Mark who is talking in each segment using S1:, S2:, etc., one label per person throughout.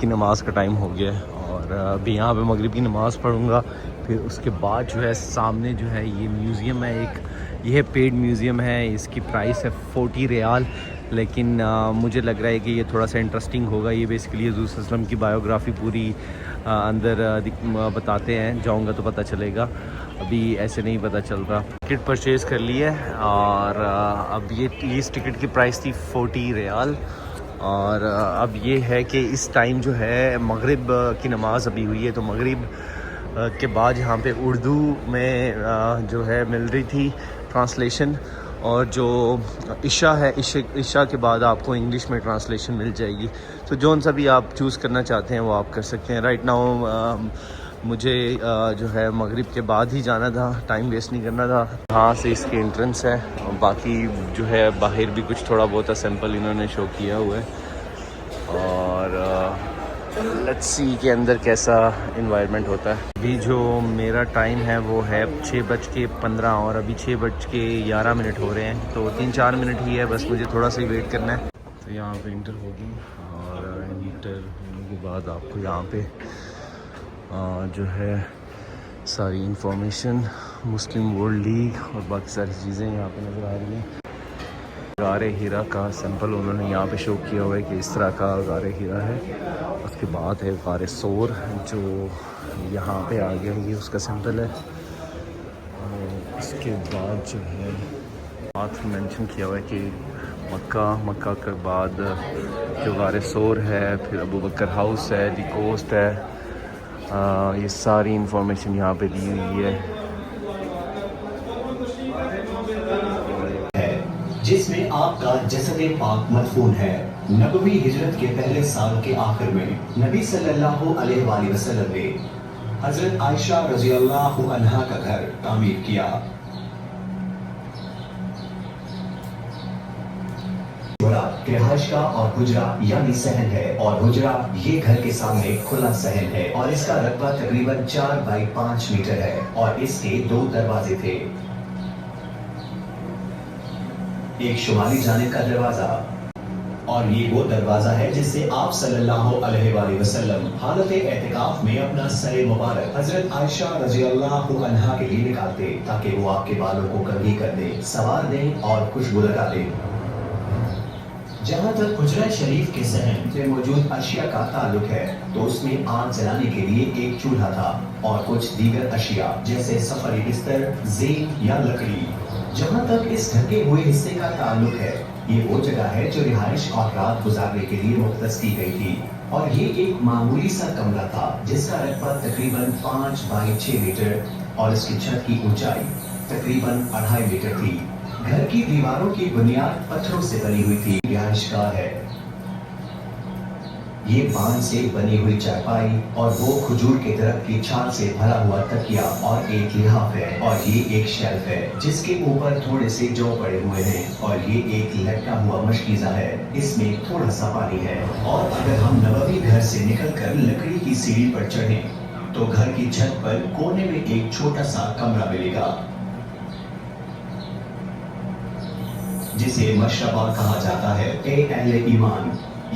S1: کی نماز کا ٹائم ہو گیا ہے اور ابھی یہاں پہ مغرب کی نماز پڑھوں گا. پھر اس کے بعد جو ہے سامنے جو ہے یہ میوزیم ہے ایک, یہ پیڈ میوزیم ہے, اس کی پرائس ہے 40 ریال. لیکن مجھے لگ رہا ہے کہ یہ تھوڑا سا انٹرسٹنگ ہوگا. یہ بیسیکلی حضور صلی اللہ علیہ وسلم کی بایوگرافی پوری اندر بتاتے ہیں. جاؤں گا تو پتہ چلے گا, ابھی ایسے نہیں پتہ چل رہا. ٹکٹ پرچیز کر لی ہے اور اب یہ اس ٹکٹ کی پرائس تھی 40 ریال. اور اب یہ ہے کہ اس ٹائم جو ہے مغرب کی نماز ابھی ہوئی ہے, تو مغرب کے بعد یہاں پہ اردو میں جو ہے مل رہی تھی ٹرانسلیشن, اور جو عشاء ہے عشاء کے بعد آپ کو انگلش میں ٹرانسلیشن مل جائے گی. تو جون سا بھی آپ چوز کرنا چاہتے ہیں وہ آپ کر سکتے ہیں. رائٹ ناؤ مجھے جو ہے مغرب کے بعد ہی جانا تھا, ٹائم ویسٹ نہیں کرنا تھا. یہاں سے اس کی انٹرنس ہے, باقی جو ہے باہر بھی کچھ تھوڑا بہت سیمپل انہوں نے شو کیا ہوا ہے. اور لیٹس سی کے اندر کیسا انوائرمنٹ ہوتا ہے. ابھی جو میرا ٹائم ہے وہ ہے 6:15 اور ابھی 6:11 ہو رہے ہیں, تو 3-4 منٹ ہی ہے بس, مجھے تھوڑا سا ویٹ کرنا ہے. تو یہاں پہ انٹر ہوگی اور انٹر ہونے کے بعد آپ کو یہاں پہ جو ہے ساری انفارمیشن مسلم ورلڈ لیگ اور باقی ساری چیزیں یہاں پہ نظر آ رہی ہیں. غار ہیرا کا سمپل انہوں نے یہاں پہ شو کیا ہوا ہے کہ اس طرح کا غار ہیرا ہے. اس کے بعد ہے غار ثور جو یہاں پہ آ گیا, یہ اس کا سمپل ہے. اور اس کے بعد جو ہے بات مینشن کیا ہوا ہے کہ مکہ کے بعد جو غار ثور ہے, پھر ابو بکر ہاؤس ہے, دی کوسٹ ہے, یہ ساری انفارمیشن یہاں پہ دی ہوئی ہے.
S2: جس میں آپ کا جسد پاک مدفون ہے. نبوی ہجرت کے پہلے سال کے آخر میں نبی صلی اللہ علیہ وآلہ وسلم نے حضرت عائشہ رضی اللہ عنہا کا گھر تعمیر کیا. رہائش کا اور حجرہ یعنی صحن ہے, اور حجرہ یہ گھر کے سامنے کھلا صحن ہے, اور اس کا رقبہ تقریباً 4x5 میٹر ہے, اور اس کے 2 دروازے تھے. ایک شمالی جانب کا دروازہ, اور یہ وہ دروازہ ہے جس سے آپ صلی اللہ علیہ وآلہ وسلم حالت اعتکاف میں اپنا سر مبارک حضرت عائشہ رضی اللہ عنہا کے لیے نکالتے تاکہ وہ آپ کے بالوں کو کنگھی کر دیں, سوار دیں اور خوشبو لگا دیں. جہاں تک حجرہ شریف کے صحن سے موجود اشیاء کا تعلق ہے تو اس میں آگ جلانے کے لیے ایک چولہا تھا اور کچھ دیگر اشیاء جیسے سفری بستر, زین یا لکڑی. جہاں تک اس ڈھکے ہوئے حصے کا تعلق ہے, یہ وہ جگہ ہے جو رہائش اور رات گزارنے کے لیے مختص کی گئی تھی, اور یہ ایک معمولی سا کمرہ تھا جس کا رقبہ تقریباً 5x6 میٹر اور اس کی چھت کی اونچائی تقریباً 2.5 میٹر تھی. گھر کی دیواروں کی بنیاد پتھروں سے بنی ہوئی تھی. رہائش گاہ ہے, یہ بانس سے بنی ہوئی چارپائی اور وہ کھجور کے درخت کی چھال سے بھرا ہوا تکیا اور ایک لحاف ہے, اور یہ ایک شیلف ہے جس کے اوپر تھوڑے سے جو پڑے ہوئے ہیں, اور یہ ایک لٹکا ہوا مشکیزہ ہے, اس میں تھوڑا سا پانی ہے. اور اگر ہم نبوی گھر سے نکل کر لکڑی کی سیڑھی پر چڑھیں تو گھر کی چھت پر کونے میں ایک چھوٹا سا کمرہ ملے گا جسے مشربہ کہا جاتا ہے. اے اہل ایمان,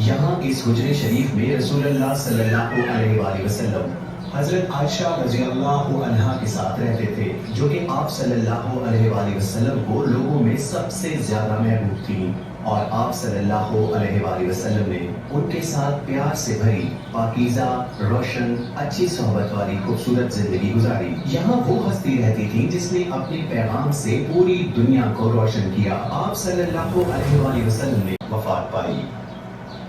S2: یہاں اس حجرے شریف میں رسول اللہ صلی اللہ علیہ وآلہ وسلم حضرت عائشہ رضی اللہ عنہا کے ساتھ رہتے تھے, جو کہ آپ صلی اللہ علیہ وآلہ وسلم کو لوگوں میں سب سے زیادہ محبوب تھیں, اور آپ صلی اللہ علیہ وآلہ وسلم نے ان کے ساتھ پیار سے بھری پاکیزہ, روشن, اچھی صحبت والی خوبصورت زندگی گزاری. یہاں وہ ہستی رہتی تھی جس نے اپنے پیغام سے پوری دنیا کو روشن کیا. آپ صلی اللہ علیہ وآلہ وسلم نے وفات پائی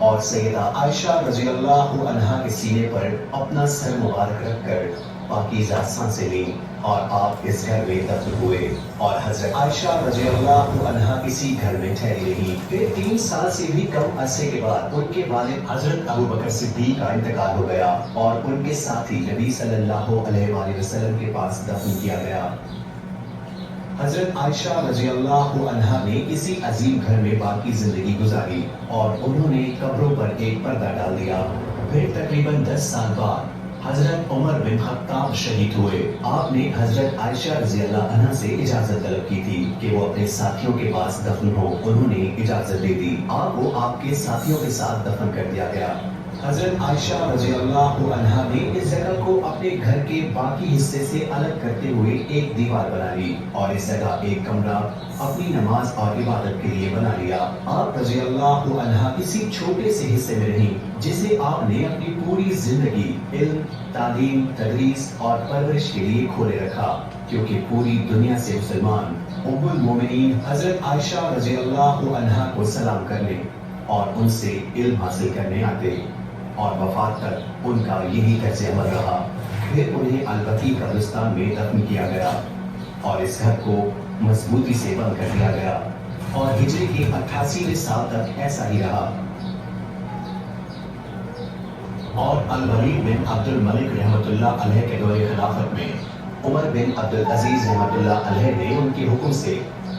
S2: اور سیدہ عائشہ رضی اللہ عنہا کے سینے پر اپنا سر مبارک رکھ کر پاکیزہ سانسیں لیں, اور آپ اس گھر میں دفن ہوئے, اور حضرت عائشہ رضی اللہ عنہا کسی گھر میں ٹھہری رہی. پھر 3 سال سے بھی کم عرصے کے بعد ان کے والد حضرت ابو بکر صدیق کا انتقال ہو گیا, اور ان کے ساتھی نبی صلی اللہ علیہ وآلہ وسلم کے پاس دفن کیا گیا. حضرت عائشہ رضی اللہ عنہا نے اسی عظیم گھر میں باقی زندگی گزاری, اور انہوں نے قبروں پر ایک پردہ ڈال دیا. پھر تقریباً 10 سال بعد حضرت عمر بن خطاب شہید ہوئے. آپ نے حضرت عائشہ رضی اللہ عنہا سے اجازت طلب کی تھی کہ وہ اپنے ساتھیوں کے پاس دفن ہو. انہوں نے اجازت دے دی. آپ کو آپ کے ساتھیوں کے ساتھ دفن کر دیا گیا. حضرت عائشہ رضی اللہ عنہا نے اس جگہ کو اپنے گھر کے باقی حصے سے الگ کرتے ہوئے ایک دیوار بنا لی اور اس جگہ ایک کمرہ اپنی نماز اور عبادت کے لیے بنا لیا۔ آپ رضی اللہ عنہا کسی چھوٹے سے حصے میں رہیں جسے آپ نے اپنی پوری زندگی علم، تعلیم، تدریس اور پرورش کے لیے کھولے رکھا، کیونکہ پوری دنیا سے مسلمان ام المومنین حضرت عائشہ رضی اللہ عنہا کو سلام کرنے اور ان سے علم حاصل کرنے آتے اور وفات تک ان کا یہی طرز عمل رہا۔ پھر انہیں البقیع قبرستان میں دفن کیا گیا اور اس گھر کو مضبوطی سے بند کر دیا گیا اور ہجری کے 88ویں سال تک ایسا ہی رہا۔ اور الولید بن عبد الملک رحمۃ اللہ علیہ کے دور خلافت میں عمر بن عبد العزیز رحمۃ اللہ علیہ نے ان کے حکم سے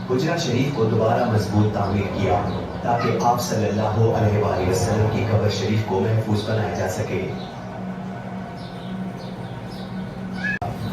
S2: حجرہ شریف کو دوبارہ مضبوط تعمیر کیا تاکہ آپ صلی اللہ علیہ وآلہ وسلم کی قبر شریف کو محفوظ بنایا جا سکے،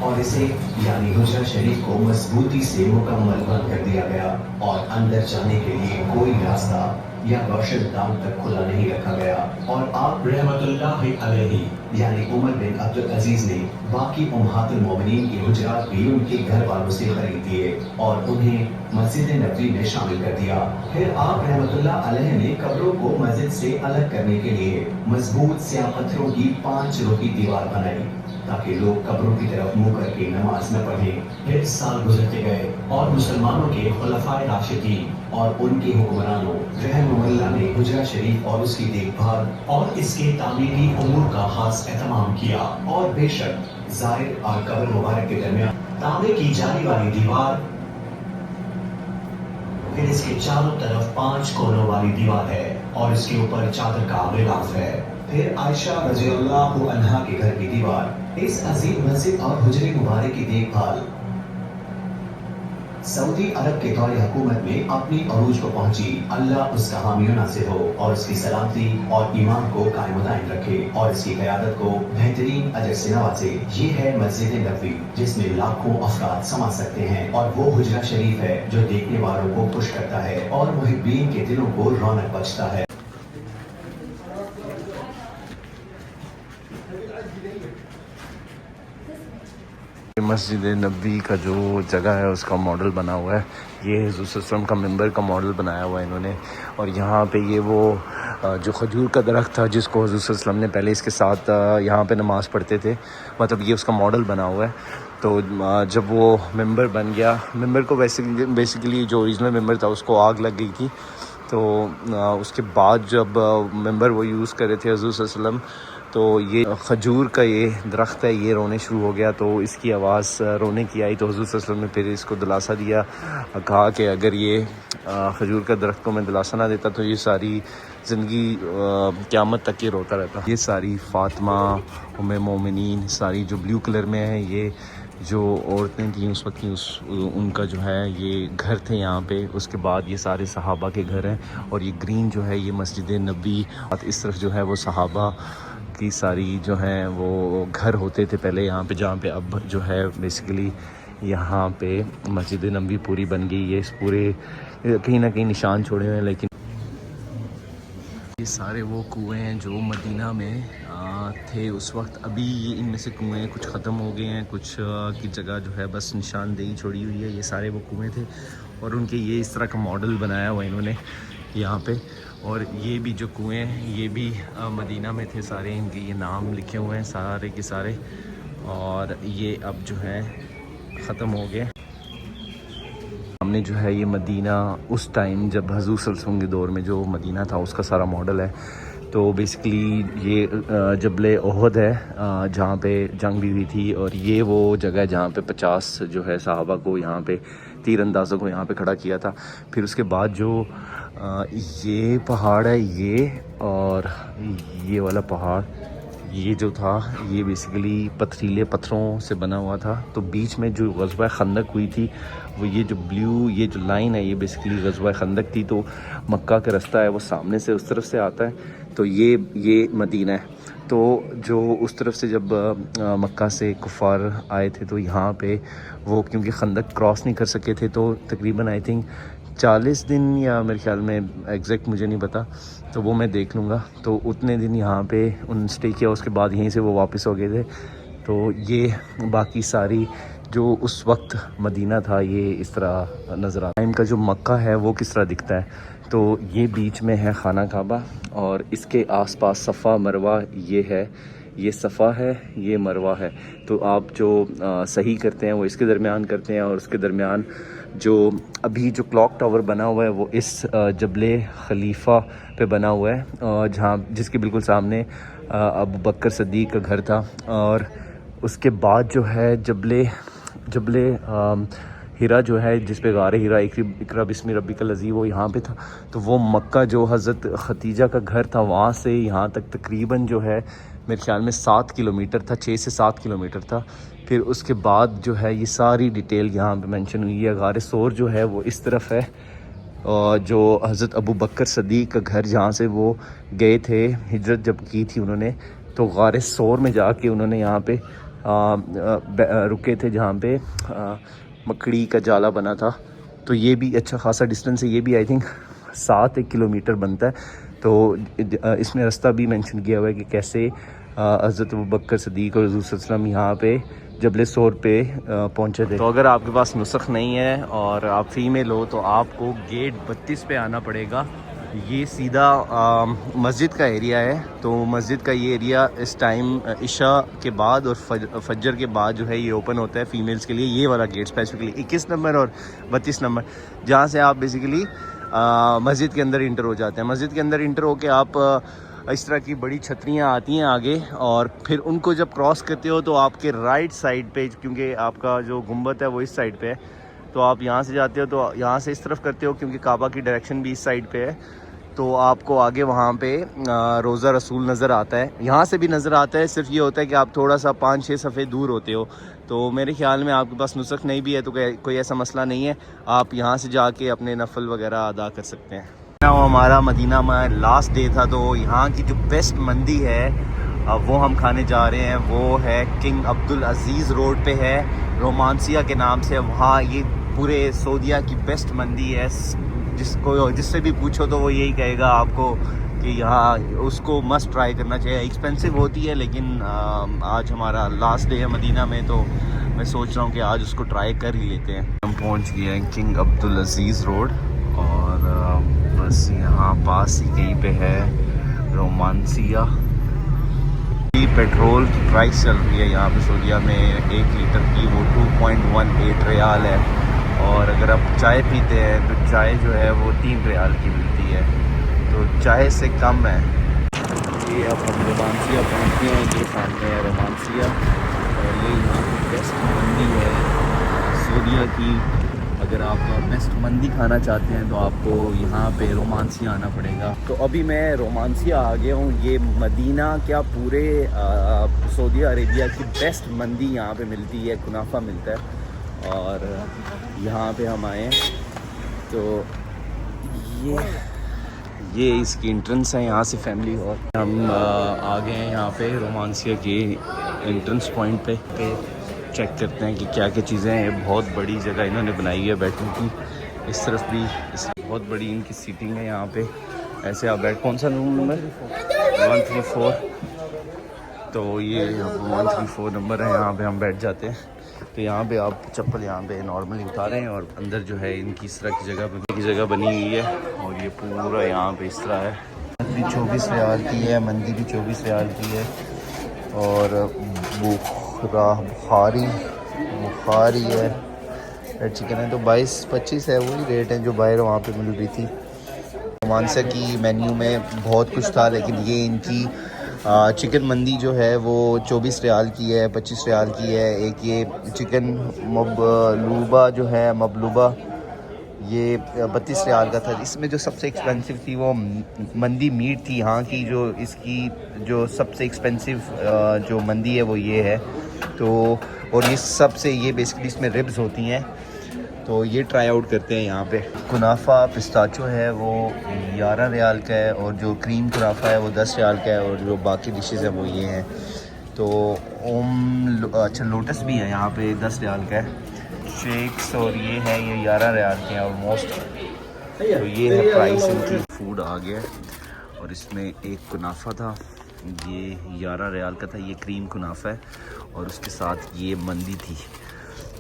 S2: اور اسے یعنی حجرہ شریف کو مضبوطی سے مکمل بند کر دیا گیا اور اندر جانے کے لیے کوئی راستہ یا روشن دان تک کھلا نہیں رکھا گیا۔ اور آپ رحمت اللہ علیہ یعنی عمر بن عبد العزیز نے باقی امہات المومنین کے حجرات بھی ان کے گھر والوں سے خرید دیے اور انہیں مسجد نبوی میں شامل کر دیا۔ پھر آپ رحمت اللہ علیہ نے قبروں کو مسجد سے الگ کرنے کے لیے مضبوط سیاہ پتھروں کی 5 رخی دیوار بنائی تاکہ لوگ قبروں کی طرف منہ کر کے نماز نہ پڑھیں۔ پھر سال گزرتے گئے اور مسلمانوں کے خلفائے راشدین اور ان کے حکمرانوں رحمہ اللہ نے حجرہ شریف اور اس کی دیکھ بھال اور اس کے تعمیری امور کا خاص اہتمام کیا، اور بے شک زائر اور قبر مبارک کے درمیان تانبے کی جالی والی دیوار، پھر اس کے چاروں طرف 5 کونوں والی دیوار ہے اور اس کے اوپر چادر کا غلاف ہے۔ پھر عائشہ رضی اللہ عنہا کے گھر کی دیوار، اس عظیم مسجد اور حجرے مبارک کی دیکھ بھال سعودی عرب کے دور حکومت میں اپنی عروج کو پہنچی۔ اللہ اس کا حامی و ناصر ہو اور اس کی سلامتی اور ایمان کو قائم و دائم رکھے اور اس کی قیادت کو بہترین اجر سے نوازے۔ یہ ہے مسجد نبوی جس میں لاکھوں افراد سما سکتے ہیں، اور وہ حجرہ شریف ہے جو دیکھنے والوں کو خوش کرتا ہے اور محبین کے دلوں کو رونق بخشتا ہے۔
S1: مسجد نبوی کا جو جگہ ہے اس کا ماڈل بنا ہوا ہے، یہ حضور صلی اللہ علیہ وسلم کا ممبر کا ماڈل بنایا ہوا ہے انہوں نے، اور یہاں پہ یہ وہ جو کھجور کا درخت تھا جس کو حضور صلی اللہ علیہ وسلم نے پہلے اس کے ساتھ یہاں پہ نماز پڑھتے تھے، مطلب یہ اس کا ماڈل بنا ہوا ہے۔ تو جب وہ ممبر بن گیا، ممبر کو بیسیکلی جو اوریجنل ممبر تھا اس کو آگ لگ گئی تھی، تو اس کے بعد جب ممبر وہ یوز کر رہے تھے حضور صلی اللہ علیہ وسلم، تو یہ کھجور کا یہ درخت ہے یہ رونے شروع ہو گیا، تو اس کی آواز رونے کی آئی، تو حضور صلی اللہ علیہ وسلم نے پھر اس کو دلاسا دیا، کہا کہ اگر یہ کھجور کا درخت کو میں دلاسا نہ دیتا تو یہ ساری زندگی قیامت تک یہ روتا رہتا۔ یہ ساری فاطمہ ام مومنین ساری جو بلیو کلر میں ہیں، یہ جو عورتیں تھیں اس وقت کی ان کا جو ہے یہ گھر تھے یہاں پہ، اس کے بعد یہ سارے صحابہ کے گھر ہیں، اور یہ گرین جو ہے یہ مسجد نبوی، اور اس طرف جو ہے وہ صحابہ کی ساری جو ہیں وہ گھر ہوتے تھے پہلے یہاں پہ، جہاں پہ اب جو ہے بیسیکلی یہاں پہ مسجد نبوی پوری بن گئی ہے۔ اس پورے کہیں نہ کہیں نشان چھوڑے ہوئے ہیں، لیکن یہ سارے وہ کنویں ہیں جو مدینہ میں تھے اس وقت۔ ابھی یہ ان میں سے کنویں کچھ ختم ہو گئے ہیں، کچھ کی جگہ جو ہے بس نشاندہی چھوڑی ہوئی ہے۔ یہ سارے وہ کنویں تھے اور ان کے یہ اس طرح کا ماڈل بنایا ہوا انہوں نے یہاں پہ، اور یہ بھی جو کنویں ہیں یہ بھی مدینہ میں تھے سارے، ان کے یہ نام لکھے ہوئے ہیں سارے کے سارے، اور یہ اب جو ہے ختم ہو گئے۔ ہم نے جو ہے یہ مدینہ اس ٹائم جب حضور صلی اللہ علیہ وسلم کے دور میں جو مدینہ تھا اس کا سارا ماڈل ہے۔ تو بیسیکلی یہ جبل احد ہے جہاں پہ جنگ بھی ہوئی تھی، اور یہ وہ جگہ ہے جہاں پہ 50 جو ہے صحابہ کو یہاں پہ تیر اندازوں کو یہاں پہ کھڑا کیا تھا۔ پھر اس کے بعد جو یہ پہاڑ ہے یہ، اور یہ والا پہاڑ یہ جو تھا یہ بیسیکلی پتھریلے پتھروں سے بنا ہوا تھا۔ تو بیچ میں جو غزوہ خندق ہوئی تھی وہ یہ جو بلیو یہ جو لائن ہے یہ بیسیکلی غزوہ خندق تھی۔ تو مکہ کا رستہ ہے وہ سامنے سے اس طرف سے آتا ہے، تو یہ مدینہ ہے۔ تو جو اس طرف سے جب مکہ سے کفار آئے تھے تو یہاں پہ وہ کیونکہ خندق کراس نہیں کر سکے تھے، تو تقریباً آئی تھنک 40 دن یا میرے خیال میں ایگزیکٹ مجھے نہیں پتہ، تو وہ میں دیکھ لوں گا. تو اتنے دن یہاں پہ ان اسٹے کیا، اس کے بعد یہیں سے وہ واپس ہو گئے تھے. تو یہ باقی ساری جو اس وقت مدینہ تھا یہ اس طرح نظر آتا ہے. ان کا جو مکہ ہے وہ کس طرح دکھتا ہے. تو یہ بیچ میں ہے خانہ کعبہ، اور اس کے آس پاس صفا مروہ یہ ہے. یہ صفا ہے، یہ مروہ ہے. تو آپ جو صحیح کرتے ہیں وہ اس کے درمیان کرتے ہیں، اور اس کے درمیان جو ابھی جو کلاک ٹاور بنا ہوا ہے وہ اس جبل خلیفہ پہ بنا ہوا ہے، جہاں جس کے بالکل سامنے ابو بکر صدیق کا گھر تھا. اور اس کے بعد جو ہے جبل ہیرا جو ہے، جس پہ غار ہیرا اقرا بسم ربک الذی وہ یہاں پہ تھا. تو وہ مکہ جو حضرت ختیجہ کا گھر تھا وہاں سے یہاں تک تقریباً جو ہے میرے خیال میں 7 کلومیٹر تھا، 6 سے 7 کلومیٹر تھا. پھر اس کے بعد جو ہے یہ ساری ڈیٹیل یہاں پہ مینشن ہوئی ہے. غار ثور جو ہے وہ اس طرف ہے، جو حضرت ابو بکر صدیق کا گھر جہاں سے وہ گئے تھے ہجرت جب کی تھی انہوں نے. تو غار ثور میں جا کے انہوں نے یہاں پہ رکے تھے، جہاں پہ مکڑی کا جالا بنا تھا. تو یہ بھی اچھا خاصا ڈسٹینس ہے، یہ بھی آئی تھنک 7 کلومیٹر بنتا ہے. تو اس میں راستہ بھی مینشن کیا ہوا ہے کہ کیسے حضرت ابوبکر صدیق اور حضور صلی اللہ علیہ وسلم یہاں پہ جبل ثور پہ پہنچے تھے. تو اگر آپ کے پاس نسخ نہیں ہے اور آپ فیمیل ہو تو آپ کو گیٹ 32 پہ آنا پڑے گا. یہ سیدھا مسجد کا ایریا ہے. تو مسجد کا یہ ایریا اس ٹائم عشاء کے بعد اور فجر کے بعد جو ہے یہ اوپن ہوتا ہے فیمیلز کے لیے. یہ والا گیٹ اسپیسیفکلی 21 نمبر اور 32 نمبر، جہاں سے آپ بیسیکلی مسجد کے اندر انٹر ہو جاتے ہیں. مسجد کے اندر انٹر ہو کے آپ اس طرح کی بڑی چھتریاں آتی ہیں آگے، اور پھر ان کو جب کراس کرتے ہو تو آپ کے رائٹ سائڈ پہ، کیونکہ آپ کا جو گنبد ہے وہ اس سائڈ پہ ہے، تو آپ یہاں سے جاتے ہو تو یہاں سے اس طرف کرتے ہو کیونکہ کعبہ کی ڈائریکشن بھی اس سائڈ پہ ہے. تو آپ کو آگے وہاں پہ روضہ رسول نظر آتا ہے. یہاں سے بھی نظر آتا ہے، صرف یہ ہوتا ہے کہ آپ تھوڑا سا 5-6 صفحے دور ہوتے ہو. تو میرے خیال میں آپ کے پاس نسخ نہیں بھی ہے تو کوئی ایسا مسئلہ نہیں ہے، آپ یہاں سے جا کے اپنے نفل وغیرہ ادا کر سکتے ہیں. ہمارا مدینہ میں لاسٹ ڈے تھا، تو یہاں کی جو بیسٹ مندی ہے وہ ہم کھانے جا رہے ہیں. وہ ہے کنگ عبدالعزیز روڈ پہ ہے، رومانسیہ کے نام سے. وہاں یہ پورے سعودیہ کی بیسٹ مندی ہے. جس سے بھی پوچھو تو وہ یہی کہے گا آپ کو کہ یہاں اس کو مسٹ ٹرائی کرنا چاہیے. ایکسپینسو ہوتی ہے لیکن آج ہمارا لاسٹ ڈے ہے مدینہ میں، تو میں سوچ رہا ہوں کہ آج اس کو ٹرائی کر ہی لیتے ہیں. ہم پہنچ گئے ہیں کنگ عبدالعزیز روڈ، اور بس یہاں پاس ہی کہیں پہ ہے رومانسیہ. پیٹرول کی پرائس چل رہی ہے یہاں پہ سعودیہ میں 1 لیٹر کی، وہ 2.18 ریال ہے. اور اگر آپ چائے پیتے ہیں تو چائے جو ہے وہ 3 ریال کی ملتی ہے، تو چائے سے کم ہے. یہ اب ہم رومانسیہ پہنچتے ہیں، یہ سامنے ہے رومانسیہ، اور یہ یہاں کی بیسٹ مندی ہے سعودیہ کی. اگر آپ بیسٹ مندی کھانا چاہتے ہیں تو آپ کو یہاں پہ رومانسیہ آنا پڑے گا. تو ابھی میں رومانسیہ آ گیا ہوں. یہ مدینہ کیا پورے سعودی عربیہ کی بیسٹ مندی یہاں پہ ملتی ہے، کنافہ ملتا ہے. اور یہاں پہ ہم آئے ہیں تو یہ اس کی انٹرنس ہے، یہاں سے فیملی ہال. ہم آ گئے ہیں یہاں پہ رومانسیہ کے انٹرنس پوائنٹ پہ چیک کرتے ہیں کہ کیا کیا چیزیں ہیں. بہت بڑی جگہ انہوں نے بنائی ہے بیٹھنے کی. اس طرف بھی بہت بڑی ان کی سیٹنگ ہے یہاں پہ. ایسے آپ بیٹھ، کون سا روم نمبر 134. تو یہ 134 نمبر ہے، یہاں پہ ہم بیٹھ جاتے ہیں. تو یہاں پہ آپ چپل یہاں پہ نارملی اتاریں، اور اندر جو ہے ان کی اس طرح کی جگہ بنی ہوئی ہے. اور یہ پورا یہاں پہ اس طرح ہے. بھی 24 ریال کی ہے، مندی بھی 24 ریال کی ہے. اور بخاری ہے، ریڈ چکن ہے تو 22-25 ہے، وہی ریٹ ہے جو باہر وہاں پہ مل رہی تھی. رومانسیہ کی مینیو میں بہت کچھ تھا، لیکن یہ ان کی چکن مندی جو ہے وہ 24 ریال کی ہے، 25 ریال کی ہے. ایک یہ چکن مبلوبہ جو ہے، مبلوبہ، یہ 32 ریال کا تھا. اس میں جو سب سے ایکسپینسو تھی وہ مندی میٹ تھی یہاں کی. جو اس کی جو سب سے ایکسپینسو جو مندی ہے وہ یہ ہے. تو اور یہ سب سے، یہ بیسکلی اس میں ربز ہوتی ہیں. تو یہ ٹرائی آؤٹ کرتے ہیں یہاں پہ. کنافہ پسٹاچو ہے وہ 11 ریال کا ہے، اور جو کریم کنافہ ہے وہ 10 ریال کا ہے، اور جو باقی ڈشز ہیں وہ یہ ہیں. تو اچھا لوٹس بھی ہے یہاں پہ 10 ریال کا ہے. شیکس اور یہ ہے، یہ 11 ریال کے ہیں آلموسٹ. تو یہ ہے پرائس ان کی. فوڈ آ گیا اور اس میں ایک کنافہ تھا, یہ 11 ریال کا تھا. یہ کریم کنافہ ہے اور اس کے ساتھ یہ مندی تھی.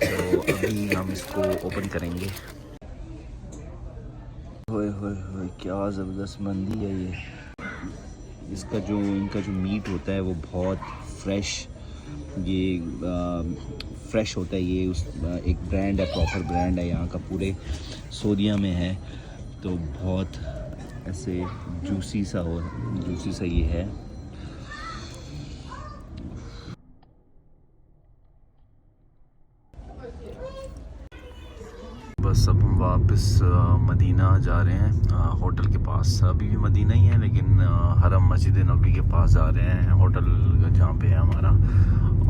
S1: تو ابھی ہم اس کو اوپن کریں گے. ہوئے ہوئے ہوئے کیا زبردست مندی ہے یہ. اس کا جو ان کا جو میٹ ہوتا ہے وہ بہت فریش, یہ فریش ہوتا ہے. یہ اس ایک برانڈ ہے, پراپر برانڈ ہے یہاں کا, پورے سعودیہ میں ہے. تو بہت ایسے جوسی سا یہ ہے. بس اب ہم واپس مدینہ جا رہے ہیں, ہوٹل کے پاس. ابھی بھی مدینہ ہی ہے لیکن حرم مسجد نبوی کے پاس جا رہے ہیں, ہوٹل جہاں پہ ہے ہمارا.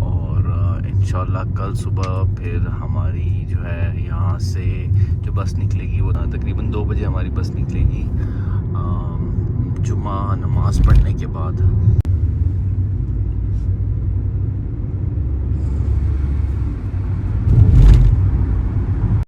S1: اور انشاءاللہ کل صبح پھر ہماری جو ہے یہاں سے جو بس نکلے گی وہ تقریباً 2 بجے ہماری بس نکلے گی جمعہ نماز پڑھنے کے بعد.